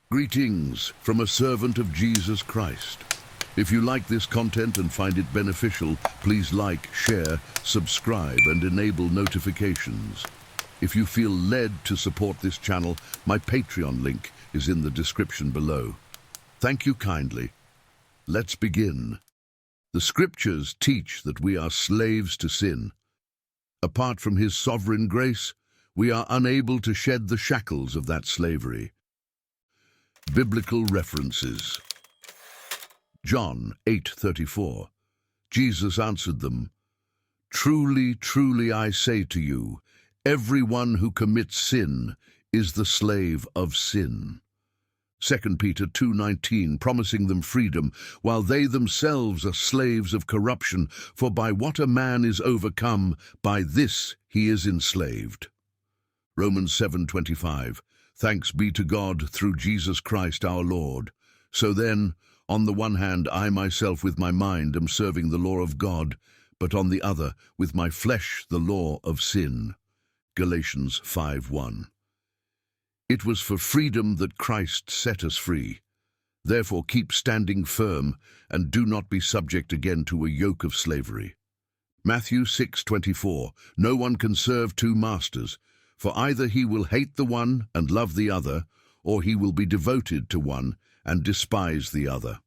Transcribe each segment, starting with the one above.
Greetings from a servant of Jesus Christ. If you like this content and find it beneficial, please like, share, subscribe, and enable notifications. If you feel led to support this channel, my Patreon link is in the description below. Thank you kindly. Let's begin. The scriptures teach that we are slaves to sin. Apart from His sovereign grace, we are unable to shed the shackles of that slavery. Biblical references. John 8:34. Jesus answered them, "Truly, truly I say to you, everyone who commits sin is the slave of sin." 2 Peter 2:19, promising them freedom, while they themselves are slaves of corruption, for by what a man is overcome, by this he is enslaved. Romans 7:25, thanks be to God through Jesus Christ our Lord. So then, on the one hand, I myself with my mind am serving the law of God, but on the other, with my flesh, the law of sin. Galatians 5:1. It was for freedom that Christ set us free. Therefore keep standing firm and do not be subject again to a yoke of slavery. Matthew 6:24. No one can serve two masters, for either he will hate the one and love the other, or he will be devoted to one and despise the other.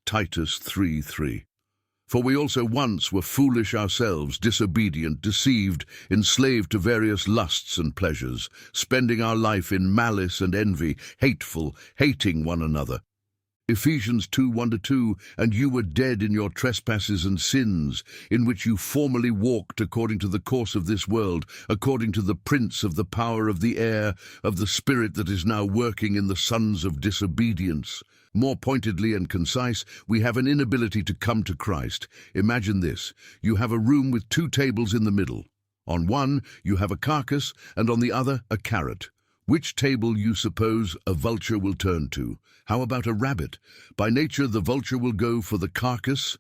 Titus 3:3. For we also once were foolish ourselves, disobedient, deceived, enslaved to various lusts and pleasures, spending our life in malice and envy, hateful, hating one another. Ephesians 2:1-2, and you were dead in your trespasses and sins, in which you formerly walked according to the course of this world, according to the prince of the power of the air, of the spirit that is now working in the sons of disobedience. More pointedly and concise, we have an inability to come to Christ. Imagine this. You have a room with two tables in the middle. On one, you have a carcass, and on the other, a carrot. Which table you suppose a vulture will turn to? How about a rabbit? By nature, the vulture will go for the carcass,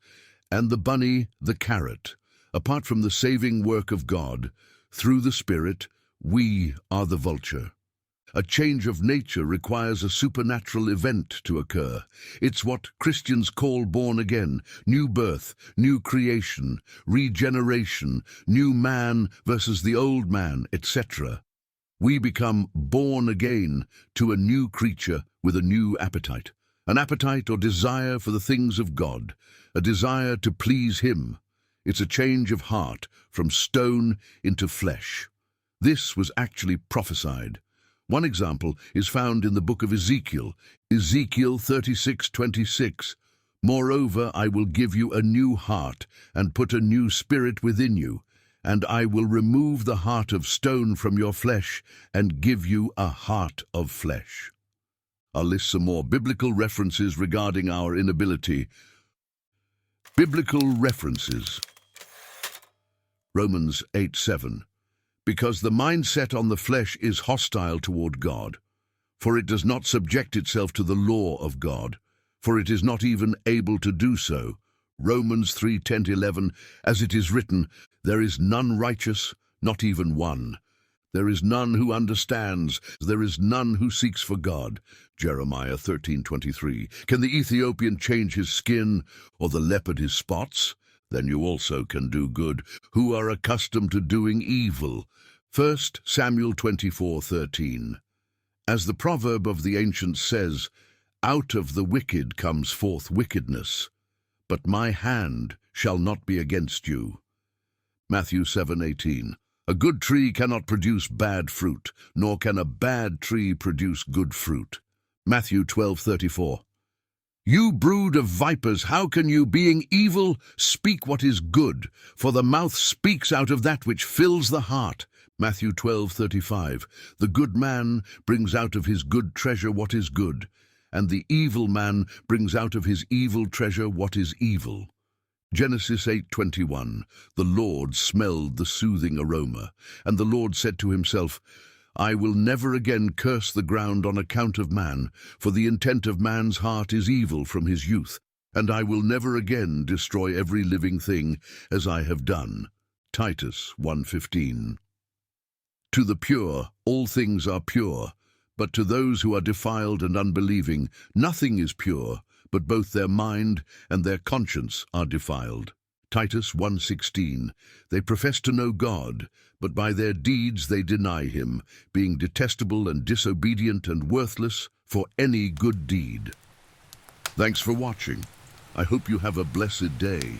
and the bunny the carrot. Apart from the saving work of God, through the Spirit, we are the vulture. A change of nature requires a supernatural event to occur. It's what Christians call born again, new birth, new creation, regeneration, new man versus the old man, etc. We become born again to a new creature with a new appetite. An appetite or desire for the things of God, a desire to please Him. It's a change of heart from stone into flesh. This was actually prophesied. One example is found in the book of Ezekiel, Ezekiel 36:26. Moreover, I will give you a new heart and put a new spirit within you, and I will remove the heart of stone from your flesh and give you a heart of flesh. I'll list some more biblical references regarding our inability. Biblical references. Romans 8:7. Because the mindset on the flesh is hostile toward God, for it does not subject itself to the law of God, for it is not even able to do so. Romans 3:10-11, as it is written, there is none righteous, not even one. There is none who understands, there is none who seeks for God. Jeremiah 13:23. Can the Ethiopian change his skin, or the leopard his spots? Then you also can do good, who are accustomed to doing evil. 1 Samuel 24:13. As the proverb of the ancients says, out of the wicked comes forth wickedness, but my hand shall not be against you. Matthew 7:18. A good tree cannot produce bad fruit, nor can a bad tree produce good fruit. Matthew 12:34. You brood of vipers, how can you, being evil, speak what is good? For the mouth speaks out of that which fills the heart. Matthew 12:35. The good man brings out of his good treasure what is good, and the evil man brings out of his evil treasure what is evil. Genesis 8:21. The Lord smelled the soothing aroma, and the Lord said to himself, I will never again curse the ground on account of man, for the intent of man's heart is evil from his youth, and I will never again destroy every living thing as I have done. Titus 1:15. To the pure, all things are pure, But to those who are defiled and unbelieving, nothing is pure, but both their mind and their conscience are defiled. Titus 1:16. They profess to know God, but by their deeds they deny him, being detestable and disobedient and worthless for any good deed. Thanks for watching. I hope you have a blessed day.